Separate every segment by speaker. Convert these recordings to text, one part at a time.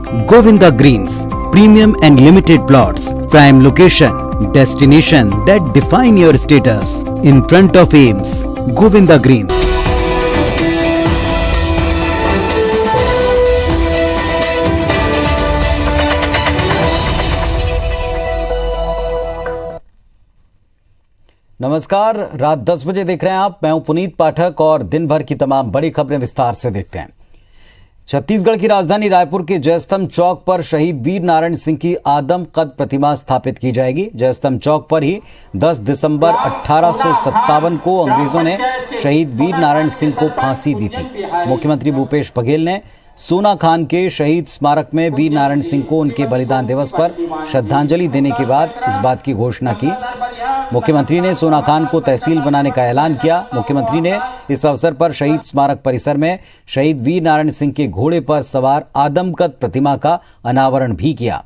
Speaker 1: Govinda Greens, premium and limited plots, prime location, destination that define your status. In front of Ames, Govinda Greens. नमस्कार, रात 10 बजे देख रहे हैं आप। मैं हूं पुनीत पाठक और दिन भर की तमाम बड़ी खबरें विस्तार से देखते हैं। छत्तीसगढ़ की राजधानी रायपुर के जयस्तंभ चौक पर शहीद वीर नारायण सिंह की आदमकद प्रतिमा स्थापित की जाएगी। जयस्तंभ चौक पर ही 10 दिसंबर 1857 को अंग्रेजों ने शहीद वीर नारायण सिंह को फांसी दी थी। मुख्यमंत्री भूपेश बघेल ने सोना खान के शहीद स्मारक में वीर नारायण सिंह को उनके बलिदान दिवस पर श्रद्धांजलि देने के बाद इस बात की घोषणा की। मुख्यमंत्री ने सोना खान को तहसील बनाने का ऐलान किया। मुख्यमंत्री ने इस अवसर पर शहीद स्मारक परिसर में शहीद वीर नारायण सिंह के घोड़े पर सवार आदमकद प्रतिमा का अनावरण भी किया।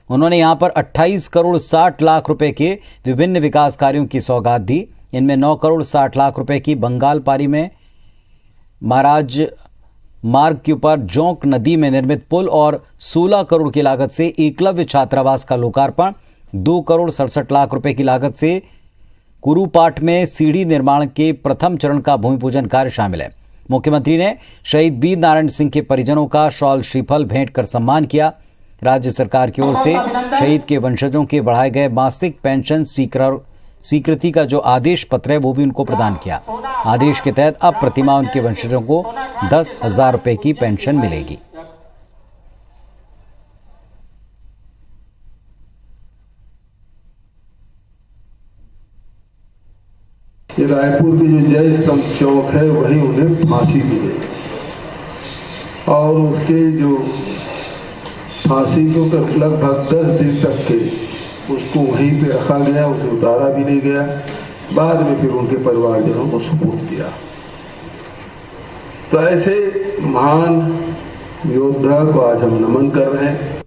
Speaker 1: उन्होंने यहां पर 28 करोड़ 60 लाख रुपए के विभिन्न विकास कार्यों की सौगात दी। इनमें 9 करोड़ 60 लाख रुपए की बंगाल पारी में महाराज मार्ग के ऊपर जोंक नदी में निर्मित पुल और 16 करोड़ की लागत से एकलव्य छात्रावास का लोकार्पण, 2 करोड़ 67 लाख रुपए की लागत से कुरुपाठ में सीढ़ी निर्माण के प्रथम चरण का भूमि पूजन कार्य शामिल है। मुख्यमंत्री ने शहीद वीर नारायण सिंह के परिजनों का शॉल श्रीफल भेंट कर सम्मान किया। राज्य सरकार की ओर से शहीद के वंशजों के बढ़ाए गए मासिक पेंशन स्वीकृति का जो आदेश पत्र है वो भी उनको प्रदान किया। आदेश के तहत अब प्रतिमा उनके वंशजों को 10,000 रुपए की पेंशन मिलेगी।
Speaker 2: रायपुर की जो जय स्तंभ चौक है वही उन्हें फांसी दी गई और उसके जो फांसी को लगभग 10 दिन तक के उसको वहीं पे रखा गया, उसे उतारा भी नहीं गया। बाद में फिर उनके परिवारजनों को सुपुर्द किया। तो ऐसे महान योद्धा को आज हम नमन कर रहे हैं।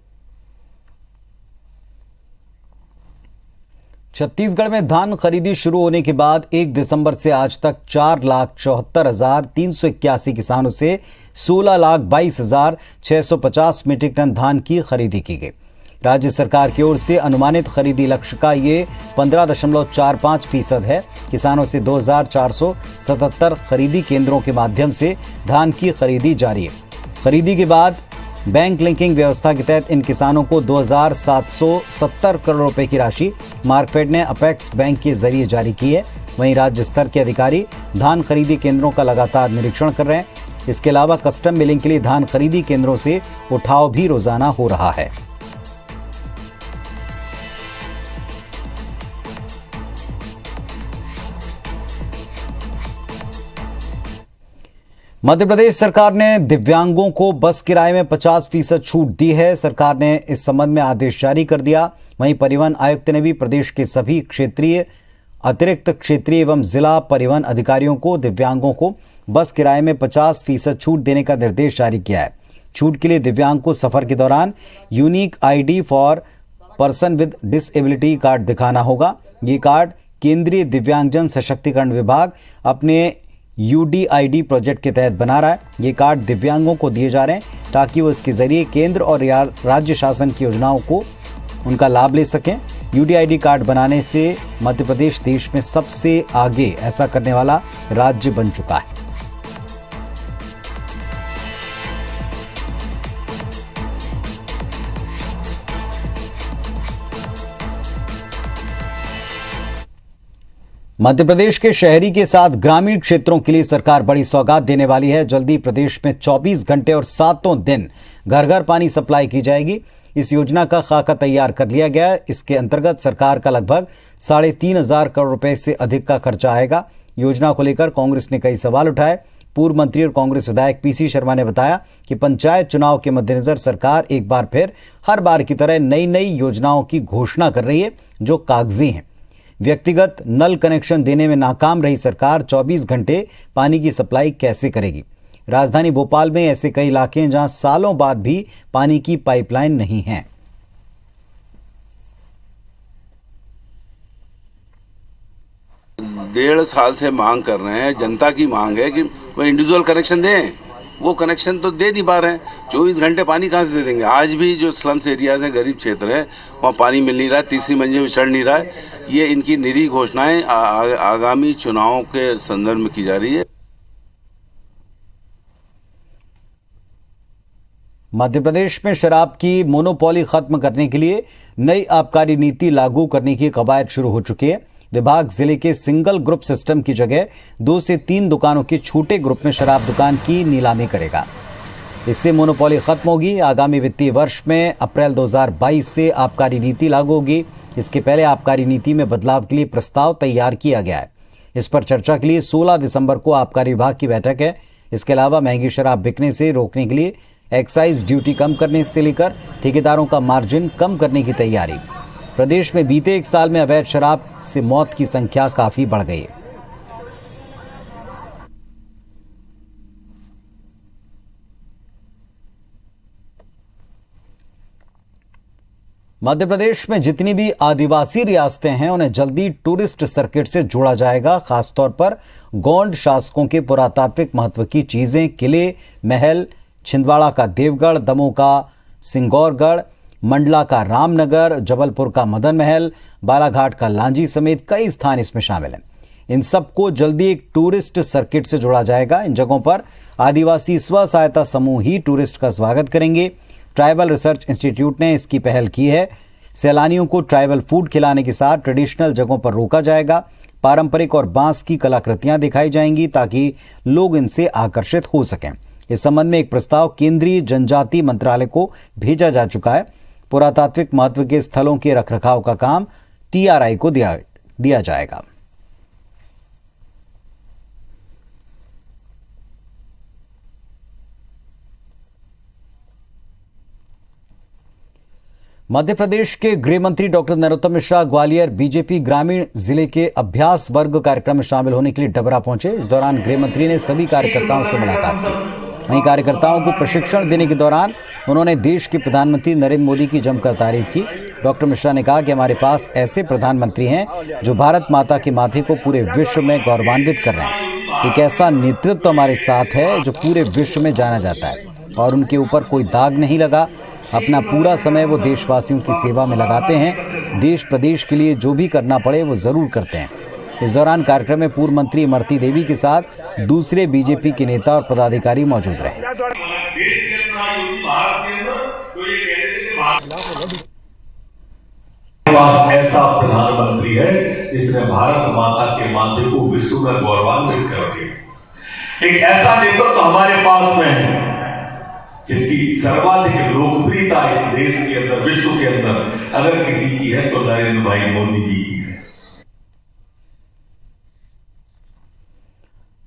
Speaker 1: छत्तीसगढ़ में धान खरीदी शुरू होने के बाद 1 दिसंबर से आज तक 4,74,381 किसानों से 16,22,650 मीट्रिक टन धान की खरीदी की गई। राज्य सरकार की ओर से अनुमानित खरीदी लक्ष्य का ये 15.45% है। किसानों से 2,477 खरीदी केंद्रों के माध्यम से धान की खरीदी जारी है। खरीदी के बाद बैंक लिंकिंग व्यवस्था के तहत इन किसानों को 2,770 करोड़ रुपए की राशि मार्कफेड ने अपेक्स बैंक के जरिए जारी की है। वहीं राज्य स्तर के अधिकारी धान खरीदी केंद्रों का लगातार निरीक्षण कर रहे हैं। इसके अलावा कस्टम मिलिंग के लिए धान खरीदी केंद्रों से उठाव भी रोजाना हो रहा है। मध्य प्रदेश सरकार ने दिव्यांगों को बस किराए में 50% छूट दी है। सरकार ने इस संबंध में आदेश जारी कर दिया। वहीं परिवहन आयुक्त ने भी प्रदेश के सभी क्षेत्रीय, अतिरिक्त क्षेत्रीय एवं जिला परिवहन अधिकारियों को दिव्यांगों को बस किराए में 50% छूट देने का निर्देश जारी किया है। छूट के लिए दिव्यांग को सफर के दौरान unique ID for person with disability card दिखाना होगा। ये कार्ड केंद्रीय दिव्यांगजन सशक्तिकरण विभाग अपने UDID प्रोजेक्ट के तहत बना रहा है। ये कार्ड दिव्यांगों को दिए जा रहे हैं ताकि वो इसके जरिए केंद्र और राज्य शासन की योजनाओं को उनका लाभ ले सकें। UDID कार्ड बनाने से मध्य प्रदेश देश में सबसे आगे ऐसा करने वाला राज्य बन चुका है। मध्य प्रदेश के शहरी के साथ ग्रामीण क्षेत्रों के लिए सरकार बड़ी सौगात देने वाली है। जल्दी प्रदेश में 24 घंटे और 7 दिन घर घर पानी सप्लाई की जाएगी। इस योजना का खाका तैयार कर लिया गया है। इसके अंतर्गत सरकार का लगभग 3,500 करोड़ रुपए से अधिक का खर्चा आएगा। योजना को लेकर कांग्रेस ने कई सवाल उठाए। पूर्व मंत्री और कांग्रेस विधायक PC शर्मा ने बताया कि पंचायत चुनाव के मद्देनजर सरकार एक बार फिर हर बार की तरह नई नई योजनाओं की घोषणा कर रही है जो कागजी हैं। व्यक्तिगत नल कनेक्शन देने में नाकाम रही सरकार 24 घंटे पानी की सप्लाई कैसे करेगी। राजधानी भोपाल में ऐसे कई इलाके हैं जहां सालों बाद भी पानी की पाइपलाइन नहीं है।
Speaker 3: 1.5 साल से मांग कर रहे हैं, जनता की मांग है कि वो इंडिविजुअल कनेक्शन दें। वो कनेक्शन तो दे नहीं पा रहे हैं। 24 घंटे पानी कहाँ से दे देंगे। आज भी जो स्लम्स एरियाज हैं, गरीब क्षेत्र है, वहाँ पानी मिल नहीं रहा है, तीसरी मंजिल में चढ़ नहीं रहा है। ये इनकी निरी घोषणाएं आगामी चुनावों के संदर्भ में की जा रही है।
Speaker 1: मध्य प्रदेश में शराब की मोनोपोली खत्म करने के लिए नई आबकारी नीति लागू करने की कवायद शुरू हो चुकी है। विभाग जिले के सिंगल ग्रुप सिस्टम की जगह 2 से 3 दुकानों के छोटे ग्रुप में शराब दुकान की नीलामी करेगा। इससे मोनोपोली खत्म होगी। आगामी वित्तीय वर्ष में अप्रैल 2022 से आबकारी नीति लागू होगी। इसके पहले आबकारी नीति में बदलाव के लिए प्रस्ताव तैयार किया गया है। इस पर चर्चा के लिए 16 दिसंबर को आबकारी विभाग की बैठक है। इसके अलावा महंगी शराब बिकने से रोकने के लिए एक्साइज ड्यूटी कम करने से लेकर ठेकेदारों का मार्जिन कम करने की तैयारी। प्रदेश में बीते 1 साल में अवैध शराब से मौत की संख्या काफी बढ़ गई है। मध्य प्रदेश में जितनी भी आदिवासी रियासतें हैं उन्हें जल्दी टूरिस्ट सर्किट से जोड़ा जाएगा। खासतौर पर गोंड शासकों के पुरातात्विक महत्व की चीजें, किले, महल, छिंदवाड़ा का देवगढ़, दमोह का सिंगौरगढ़, मंडला का रामनगर, जबलपुर का मदन महल, बालाघाट का लांजी समेत कई स्थान इसमें शामिल हैं। इन सबको जल्दी एक टूरिस्ट सर्किट से जोड़ा जाएगा। इन जगहों पर आदिवासी स्व सहायता समूह ही टूरिस्ट का स्वागत करेंगे। ट्राइबल रिसर्च इंस्टीट्यूट ने इसकी पहल की है। सैलानियों को ट्राइबल फूड खिलाने के साथ ट्रेडिशनल जगहों पर रोका जाएगा। पारंपरिक और बांस की कलाकृतियां दिखाई जाएंगी ताकि लोग इनसे आकर्षित हो सकें। इस संबंध में एक प्रस्ताव केंद्रीय जनजाति मंत्रालय को भेजा जा चुका है। पुरातात्विक महत्व के स्थलों के रखरखाव का काम TRI को दिया जाएगा। मध्य प्रदेश के गृह मंत्री डॉक्टर नरोत्तम मिश्रा ग्वालियर बीजेपी ग्रामीण जिले के अभ्यास वर्ग कार्यक्रम में शामिल होने के लिए डबरा पहुंचे। इस दौरान गृह मंत्री ने सभी कार्यकर्ताओं से मुलाकात की। वहीं कार्यकर्ताओं को प्रशिक्षण देने के दौरान उन्होंने देश के प्रधानमंत्री नरेंद्र मोदी की जमकर तारीफ की। डॉक्टर मिश्रा ने कहा कि हमारे पास ऐसे प्रधानमंत्री हैं जो भारत माता के माथे को पूरे विश्व में गौरवान्वित कर रहे हैं। एक ऐसा नेतृत्व हमारे साथ है जो पूरे विश्व में जाना जाता है और उनके ऊपर कोई दाग नहीं लगा। अपना पूरा समय वो देशवासियों की सेवा में लगाते हैं। देश प्रदेश के लिए जो भी करना पड़े वो जरूर करते हैं। इस दौरान कार्यक्रम में पूर्व मंत्री इमरती देवी के साथ दूसरे बीजेपी के नेता और पदाधिकारी मौजूद रहे।
Speaker 4: ऐसा प्रधानमंत्री है जिसने भारत माता के माथे को विश्व में गौरवान्वित कर दिया। एक ऐसा नेतृत्व तो हमारे पास में है जिसकी सर्वाधिक लोकप्रियता इस देश के अंदर, विश्व के अंदर अगर किसी की है तो नरेंद्र भाई मोदी जी की है।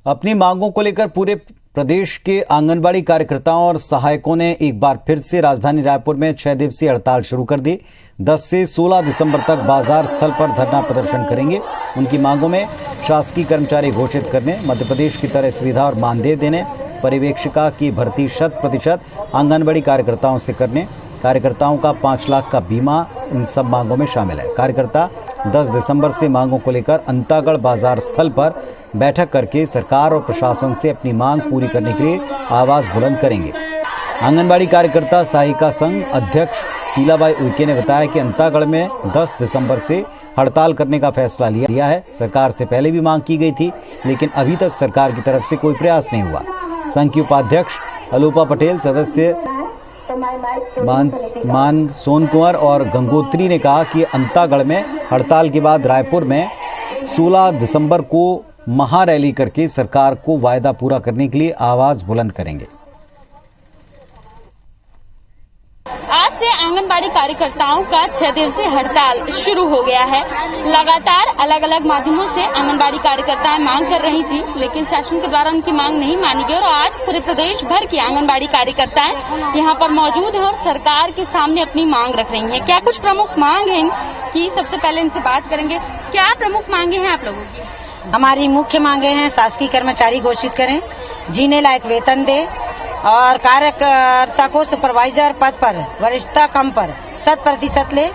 Speaker 1: अपनी मांगों को लेकर पूरे प्रदेश के आंगनबाड़ी कार्यकर्ताओं और सहायकों ने एक बार फिर से राजधानी रायपुर में 6 दिवसीय हड़ताल शुरू कर दी। 10 से 16 दिसंबर तक बाजार स्थल पर धरना प्रदर्शन करेंगे। उनकी मांगों में शासकीय कर्मचारी घोषित करने, मध्य प्रदेश की तरह सुविधा और मानदेय देने, पर्यवेक्षिका की भर्ती 100% आंगनबाड़ी कार्यकर्ताओं से करने, कार्यकर्ताओं का 5 लाख का बीमा, इन सब मांगों में शामिल है। कार्यकर्ता 10 दिसंबर से मांगों को लेकर अंतागढ़ बाजार स्थल पर बैठक करके सरकार और प्रशासन से अपनी मांग पूरी करने के लिए आवाज बुलंद करेंगे। आंगनबाड़ी कार्यकर्ता सहायिका संघ अध्यक्ष पीलाबाई उइके ने बताया कि अंतागढ़ में 10 दिसंबर से हड़ताल करने का फैसला लिया है। सरकार से पहले भी मांग की गई थी, लेकिन अभी तक सरकार की तरफ से कोई प्रयास नहीं हुआ। संघ की उपाध्यक्ष अलूपा पटेल, सदस्य मान सोन कुंवर और गंगोत्री ने कहा कि अंतागढ़ में हड़ताल के बाद रायपुर में 16 दिसंबर को महारैली करके सरकार को वायदा पूरा करने के लिए आवाज बुलंद करेंगे।
Speaker 5: आज से आंगनबाड़ी कार्यकर्ताओं का 6 दिवसीय हड़ताल शुरू हो गया है। लगातार अलग अलग माध्यमों से आंगनबाड़ी कार्यकर्ताएं मांग कर रही थी, लेकिन शासन के द्वारा उनकी मांग नहीं मानी गई और आज पूरे प्रदेश भर की आंगनबाड़ी कार्यकर्ताएं यहां पर मौजूद हैं और सरकार के सामने अपनी मांग रख रही हैं। क्या कुछ प्रमुख मांग है इनकी? सबसे पहले इनसे बात करेंगे। क्या प्रमुख मांगे हैं आप लोगों की?
Speaker 6: हमारी मुख्य मांगे हैं शासकीय कर्मचारी घोषित करें, जीने लायक वेतन दे और कार्यकर्ता को सुपरवाइजर पद पर वरिष्ठता कम पर 100% ले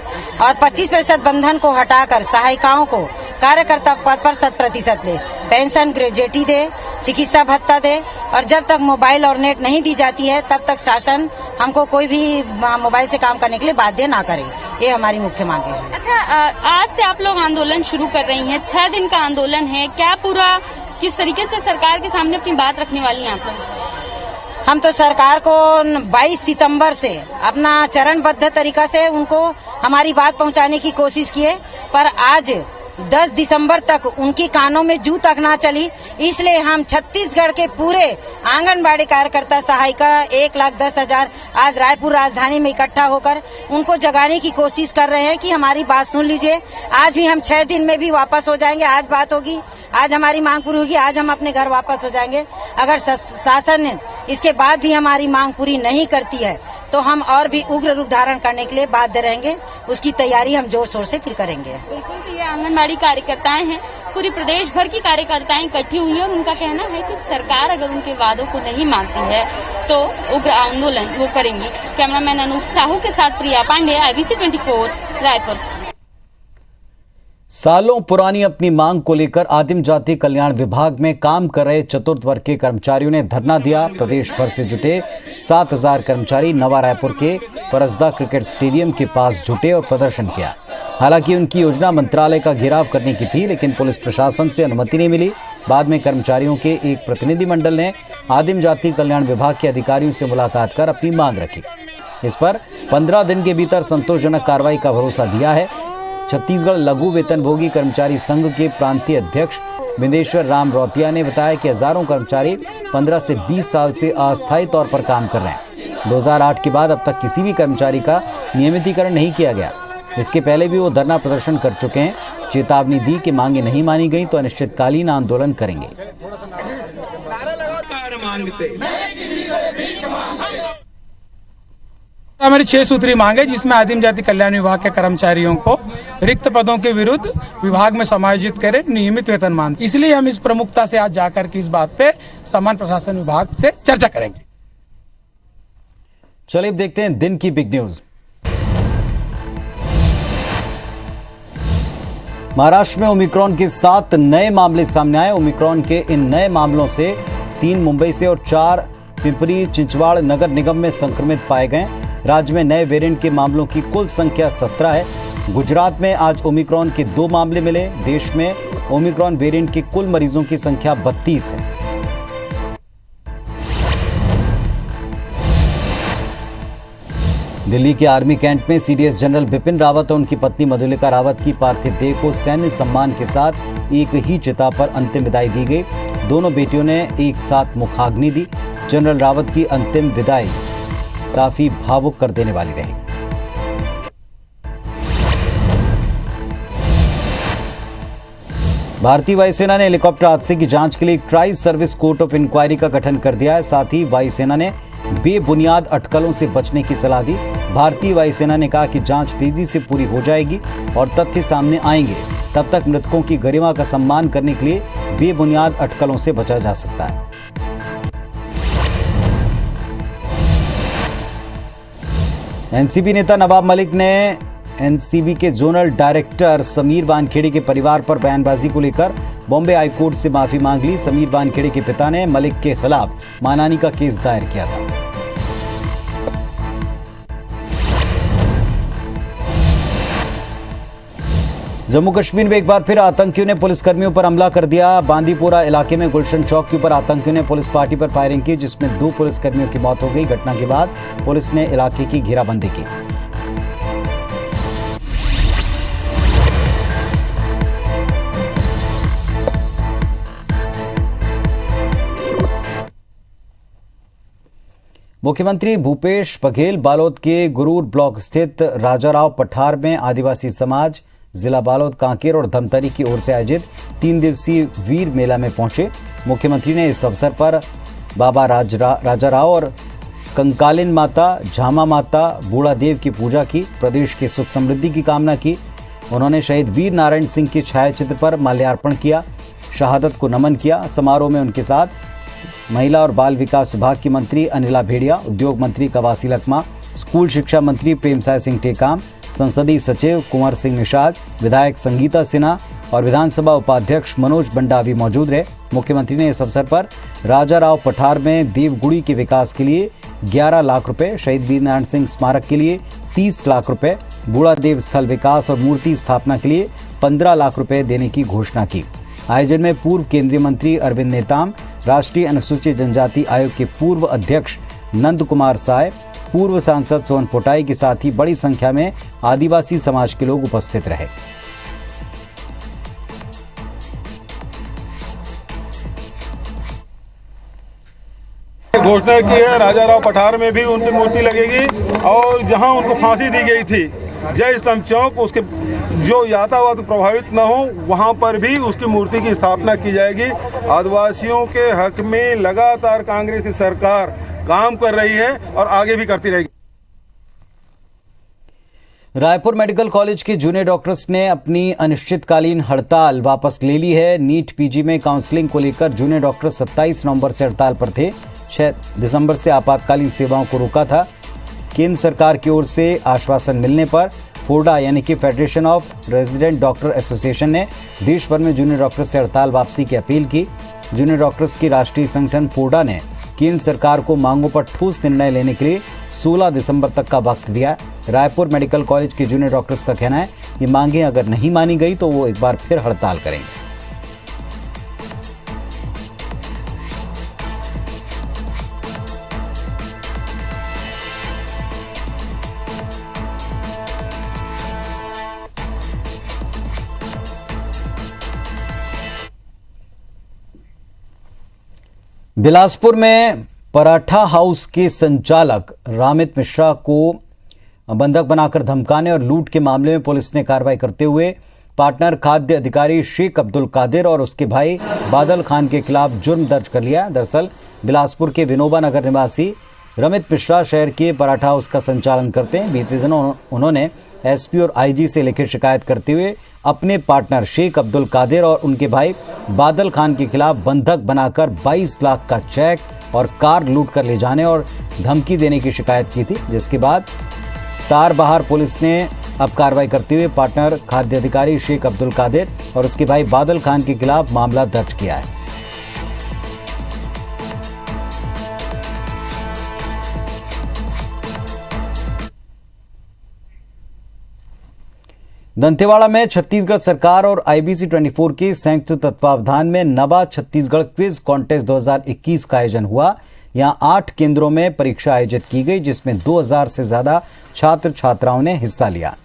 Speaker 6: और 25% बंधन को हटाकर सहायिकाओं को कार्यकर्ता पद पर 100% ले। पेंशन ग्रेजुएटी दे चिकित्सा भत्ता दे, और जब तक मोबाइल और नेट नहीं दी जाती है तब तक शासन हमको कोई भी मोबाइल से काम करने के लिए बाध्य ना करे। ये हमारी मुख्य मांग है।
Speaker 5: अच्छा, आज से आप लोग आंदोलन शुरू कर रही हैं, 6 दिन का आंदोलन है, क्या पूरा किस तरीके से सरकार के सामने अपनी बात रखने वाली हैं आप लोग?
Speaker 6: हम तो सरकार को 22 सितंबर से अपना चरणबद्ध तरीका से उनको हमारी बात पहुंचाने की कोशिश किए, पर आज 10 दिसंबर तक उनकी कानों में जू तक ना चली। इसलिए हम छत्तीसगढ़ के पूरे आंगनबाड़ी कार्यकर्ता सहायिका 1,10,000 आज रायपुर राजधानी में इकट्ठा होकर उनको जगाने की कोशिश कर रहे हैं कि हमारी बात सुन लीजिए। आज भी हम 6 दिन में भी वापस हो जाएंगे। आज बात होगी, आज हमारी मांग पूरी होगी, आज हम अपने घर वापस हो जाएंगे। अगर शासन इसके बाद भी हमारी मांग पूरी नहीं करती है तो हम और भी उग्र रूप धारण करने के लिए बाध्य रहेंगे। उसकी तैयारी हम जोर शोर से फिर करेंगे।
Speaker 5: बिल्कुल, तो ये आंगनबाड़ी कार्यकर्ताएं हैं, पूरी प्रदेश भर की कार्यकर्ताएं इकट्ठी हुई हैं और उनका कहना है कि सरकार अगर उनके वादों को नहीं मानती है तो उग्र आंदोलन वो करेंगी। कैमरामैन अनूप साहू के साथ प्रिया पांडे, IBC 24 रायपुर।
Speaker 1: सालों पुरानी अपनी मांग को लेकर आदिम जाति कल्याण विभाग में काम कर रहे चतुर्थ वर्ग के कर्मचारियों ने धरना दिया। प्रदेश भर से जुटे 7,000 कर्मचारी नवा रायपुर के परसदा क्रिकेट स्टेडियम के पास जुटे और प्रदर्शन किया। हालांकि उनकी योजना मंत्रालय का घेराव करने की थी, लेकिन पुलिस प्रशासन से अनुमति नहीं मिली। बाद में कर्मचारियों के एक प्रतिनिधिमंडल ने आदिम जाति कल्याण विभाग के अधिकारियों से मुलाकात कर अपनी मांग रखी। इस पर 15 दिन के भीतर संतोषजनक कार्रवाई का भरोसा दिया है। छत्तीसगढ़ लघु वेतनभोगी कर्मचारी संघ के प्रांतीय अध्यक्ष बिंदेश्वर राम रौतिया ने बताया कि हजारों कर्मचारी 15 से 20 साल से अस्थायी तौर पर काम कर रहे हैं। 2008 के बाद अब तक किसी भी कर्मचारी का नियमितीकरण नहीं किया गया। इसके पहले भी वो धरना प्रदर्शन कर चुके हैं। चेतावनी दी कि मांगे नहीं मानी गई तो अनिश्चितकालीन आंदोलन करेंगे।
Speaker 7: हमारी 6 सूत्री मांग है, जिसमें आदिम जाति कल्याण विभाग के कर्मचारियों को रिक्त पदों के विरुद्ध विभाग में समायोजित करें नियमित वेतनमान। इसलिए हम इस प्रमुखता से आज जाकर के इस बात पे सामान्य प्रशासन विभाग से चर्चा करेंगे।
Speaker 1: चलिए अब देखते हैं दिन की बिग न्यूज। महाराष्ट्र में ओमिक्रॉन के 7 नए मामले सामने आए। ओमिक्रॉन के इन नए मामलों से 3 मुंबई से और 4 पिंपरी चिंचवाड़ नगर निगम में संक्रमित पाए गए। राज्य में नए वेरिएंट के मामलों की कुल संख्या 17 है। गुजरात में आज ओमिक्रॉन के 2 मामले मिले। देश में ओमिक्रॉन वेरिएंट के कुल मरीजों की संख्या 32 है। दिल्ली के आर्मी कैंट में सीडीएस जनरल बिपिन रावत और उनकी पत्नी मधुलिका रावत की पार्थिव देह को सैन्य सम्मान के साथ एक ही चिता पर अंतिम विदाई दी गई। दोनों बेटियों ने एक साथ मुखाग्नि दी। जनरल रावत की अंतिम विदाई काफी भावुक कर देने वाली रही। भारतीय वायुसेना ने हेलीकॉप्टर हादसे की जांच के लिए tri service court of inquiry का गठन कर दिया है। साथ ही वायुसेना ने बेबुनियाद अटकलों से बचने की सलाह दी। भारतीय वायुसेना ने कहा कि जांच तेजी से पूरी हो जाएगी और तथ्य सामने आएंगे। तब तक मृतकों की गरिमा का सम्मान करने के लिए बेबुनियाद अटकलों से बचा जा सकता है। एनसीबी नेता नवाब मलिक ने एनसीबी के जोनल डायरेक्टर समीर वानखेड़े के परिवार पर बयानबाजी को लेकर बॉम्बे हाईकोर्ट से माफी मांग ली। समीर वानखेड़े के पिता ने मलिक के खिलाफ मानहानि का केस दायर किया था। जम्मू कश्मीर में एक बार फिर आतंकियों ने पुलिसकर्मियों पर हमला कर दिया। बांदीपोरा इलाके में गुलशन चौक के ऊपर आतंकियों ने पुलिस पार्टी पर फायरिंग की, जिसमें 2 पुलिसकर्मियों की मौत हो गई। घटना के बाद पुलिस ने इलाके की घेराबंदी की। मुख्यमंत्री भूपेश बघेल बालोद के गुरूर ब्लॉक स्थित राजाराव पठार में आदिवासी समाज, जिला बालोद, कांकेर और धमतरी की ओर से आयोजित 3 दिवसीय वीर मेला में पहुंचे। मुख्यमंत्री ने इस अवसर पर बाबा राजाराव और कंकालिन माता, झामा माता, बूढ़ा देव की पूजा की। प्रदेश की सुख समृद्धि की कामना की। उन्होंने शहीद वीर नारायण सिंह के छायाचित्र पर माल्यार्पण किया, शहादत को नमन किया। समारोह में उनके साथ महिला और बाल विकास विभाग की मंत्री अनिला भेड़िया, उद्योग मंत्री कवासी लखमा, स्कूल शिक्षा मंत्री प्रेमसाय सिंह टेकाम, संसदीय सचिव कुंवर सिंह निषाद, विधायक संगीता सिन्हा और विधानसभा उपाध्यक्ष मनोज बंडा भी मौजूद रहे। मुख्यमंत्री ने इस अवसर पर राजा राव पठार में देवगुड़ी के विकास के लिए 11 लाख रुपए, शहीद वीर नारायण सिंह स्मारक के लिए 30 लाख रुपए, बूढ़ा देव स्थल विकास और मूर्ति स्थापना के लिए 15 लाख रुपए देने की घोषणा की। आयोजन में पूर्व केंद्रीय मंत्री अरविंद नेताम, राष्ट्रीय अनुसूचित जनजाति आयोग के पूर्व अध्यक्ष नंद कुमार साय, पूर्व सांसद सोहन पोटाई के साथ ही बड़ी संख्या में आदिवासी समाज के लोग उपस्थित रहे।
Speaker 8: घोषणा की है, राजा राव पठार में भी उनकी मूर्ति लगेगी और जहां उनको फांसी दी गई थी जय स्तंभ चौक, उसके जो यातायात प्रभावित न हो वहां पर भी उसकी मूर्ति की स्थापना की जाएगी। आदिवासियों के हक में लगातार कांग्रेस की सरकार काम कर रही है और आगे भी करती रहेगी।
Speaker 1: रायपुर मेडिकल कॉलेज के जूनियर डॉक्टर्स ने अपनी अनिश्चितकालीन हड़ताल वापस ले ली है। नीट पीजी में काउंसलिंग को लेकर जूनियर डॉक्टर 27 नवंबर से हड़ताल पर थे। 6 दिसंबर से आपातकालीन सेवाओं को रोका था। केंद्र सरकार की ओर से आश्वासन मिलने पर फोडा यानी कि federation of resident doctor association ने देश भर में जूनियर डॉक्टर्स से हड़ताल वापसी की अपील की। जूनियर डॉक्टर्स की राष्ट्रीय संगठन फोडा ने केंद्र सरकार को मांगों पर ठोस निर्णय लेने के लिए 16 दिसंबर तक का वक्त दिया। रायपुर मेडिकल कॉलेज के जूनियर डॉक्टर्स का कहना है कि मांगें अगर नहीं मानी गई तो वो एक बार फिर हड़ताल करेंगे। बिलासपुर में पराठा हाउस के संचालक रामित मिश्रा को बंधक बनाकर धमकाने और लूट के मामले में पुलिस ने कार्रवाई करते हुए पार्टनर खाद्य अधिकारी शेख अब्दुल कादिर और उसके भाई बादल खान के खिलाफ जुर्म दर्ज कर लिया। दरअसल बिलासपुर के विनोबा नगर निवासी रमित मिश्रा शहर के पराठा हाउस का संचालन करते हैं। बीते दिनों उन्होंने एसपी और आईजी से लिखित शिकायत करते हुए अपने पार्टनर शेख अब्दुल कादिर और उनके भाई बादल खान के खिलाफ बंधक बनाकर 22 लाख का चेक और कार लूट कर ले जाने और धमकी देने की शिकायत की थी, जिसके बाद तारबहार पुलिस ने अब कार्रवाई करते हुए पार्टनर खाद्य अधिकारी शेख अब्दुल कादिर और उसके भाई बादल खान के खिलाफ मामला दर्ज किया है। दंतेवाड़ा में छत्तीसगढ़ सरकार और IBC 24 के संयुक्त तत्वावधान में नवा छत्तीसगढ़ क्विज कॉन्टेस्ट 2021 का आयोजन हुआ। यहां 8 केंद्रों में परीक्षा आयोजित की गई, जिसमें 2000 से ज्यादा छात्र छात्राओं ने हिस्सा लिया।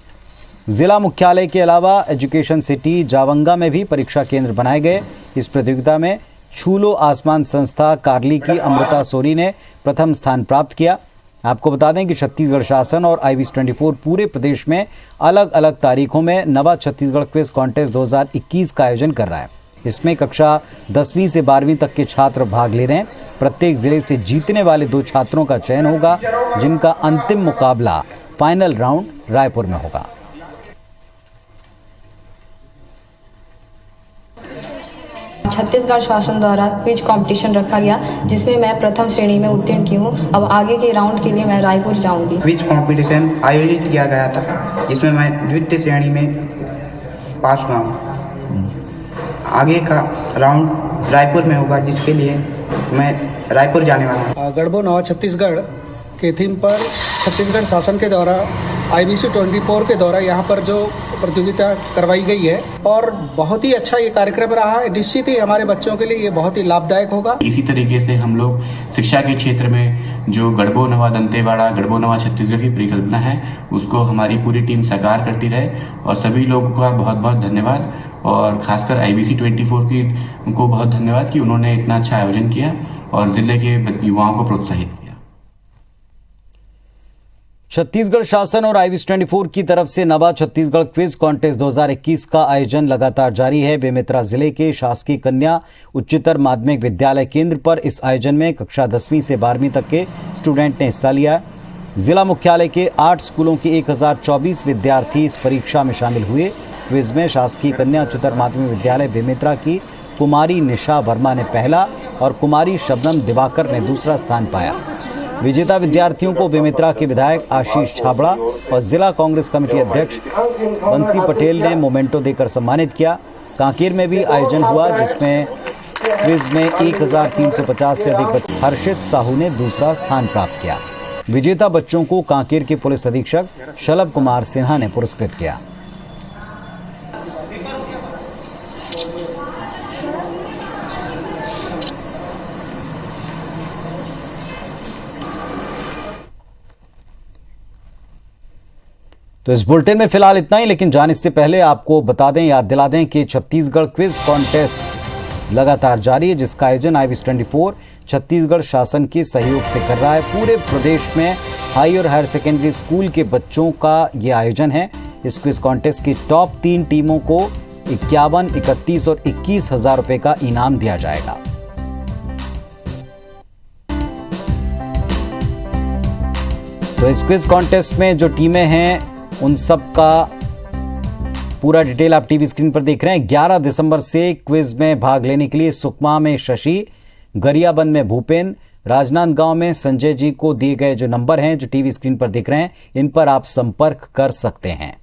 Speaker 1: जिला मुख्यालय के अलावा एजुकेशन सिटी जावंगा में भी परीक्षा केंद्र बनाए गए। इस प्रतियोगिता में छूलो आसमान संस्था कार्ली की अमृता सोरी ने प्रथम स्थान प्राप्त किया। आपको बता दें कि छत्तीसगढ़ शासन और IBC 24 पूरे प्रदेश में अलग अलग तारीखों में नवा छत्तीसगढ़ क्विज कॉन्टेस्ट 2021 का आयोजन कर रहा है। इसमें कक्षा 10वीं से 12वीं तक के छात्र भाग ले रहे हैं। प्रत्येक जिले से जीतने वाले 2 छात्रों का चयन होगा, जिनका अंतिम मुकाबला फाइनल राउंड रायपुर में होगा।
Speaker 9: छत्तीसगढ़ शासन द्वारा क्विज कंपटीशन रखा गया, जिसमें मैं प्रथम श्रेणी में उत्तीर्ण की हूँ। अब आगे के राउंड के लिए मैं रायपुर जाऊंगी।
Speaker 10: क्विज कंपटीशन आयोजित किया गया था, जिसमें मैं द्वितीय श्रेणी में पास हुआ हूँ। आगे का राउंड रायपुर में होगा, जिसके लिए मैं रायपुर जाने वाला हूँ।
Speaker 11: गढ़बो नवा छत्तीसगढ़ के थीम पर छत्तीसगढ़ शासन के द्वारा IBC 24 के द्वारा यहाँ पर जो प्रतियोगिता करवाई गई है और बहुत ही अच्छा ये कार्यक्रम रहा है। निश्चित ही हमारे बच्चों के लिए ये बहुत ही लाभदायक होगा।
Speaker 12: इसी तरीके से हम लोग शिक्षा के क्षेत्र में जो गढ़बो नवा दंतेवाड़ा गढ़बो नवा छत्तीसगढ़ की परिकल्पना है, उसको हमारी पूरी टीम साकार करती रहे और सभी लोगों का बहुत बहुत धन्यवाद और खासकर IBC 24 की उनको बहुत धन्यवाद कि उन्होंने इतना अच्छा आयोजन किया और जिले के युवाओं को प्रोत्साहित किया।
Speaker 1: छत्तीसगढ़ शासन और IBC 24 की तरफ से नवा छत्तीसगढ़ क्विज कॉन्टेस्ट 2021 का आयोजन लगातार जारी है। बेमेतरा जिले के शासकीय कन्या उच्चतर माध्यमिक विद्यालय केंद्र पर इस आयोजन में कक्षा 10वीं से 12वीं तक के स्टूडेंट ने हिस्सा लिया। जिला मुख्यालय के 8 स्कूलों के 1024 विद्यार्थी इस परीक्षा में शामिल हुए। क्विज में शासकीय कन्या उच्चतर माध्यमिक विद्यालय बेमेतरा की कुमारी निशा वर्मा ने पहला और कुमारी शबनम दिवाकर ने दूसरा स्थान पाया। विजेता विद्यार्थियों को बेमेतरा के विधायक आशीष छाबड़ा और जिला कांग्रेस कमेटी अध्यक्ष बंसी पटेल ने मोमेंटो देकर सम्मानित किया। कांकेर में भी आयोजन हुआ जिसमें क्विज में 1350 से अधिक बच्चे। हर्षित साहू ने दूसरा स्थान प्राप्त किया। विजेता बच्चों को कांकेर के पुलिस अधीक्षक शलभ कुमार सिन्हा ने पुरस्कृत किया। तो इस बुलेटिन में फिलहाल इतना ही, लेकिन जाने से पहले आपको बता दें, याद दिला दें कि छत्तीसगढ़ क्विज कॉन्टेस्ट लगातार जारी है जिसका आयोजन IBC 24 छत्तीसगढ़ शासन के सहयोग से कर रहा है। पूरे प्रदेश में हाई और हायर सेकेंडरी स्कूल के बच्चों का ये आयोजन है। इस क्विज कॉन्टेस्ट की टॉप 3 टीमों को 51, 31 और 21 हजार रुपए का इनाम दिया जाएगा। तो इस क्विज कॉन्टेस्ट में जो टीमें हैं उन सब का पूरा डिटेल आप टीवी स्क्रीन पर देख रहे हैं। 11 दिसंबर से क्विज में भाग लेने के लिए सुकमा में शशि, गरियाबंद में भूपेन, राजनांदगांव में संजय जी को दिए गए जो नंबर हैं जो टीवी स्क्रीन पर दिख रहे हैं इन पर आप संपर्क कर सकते हैं।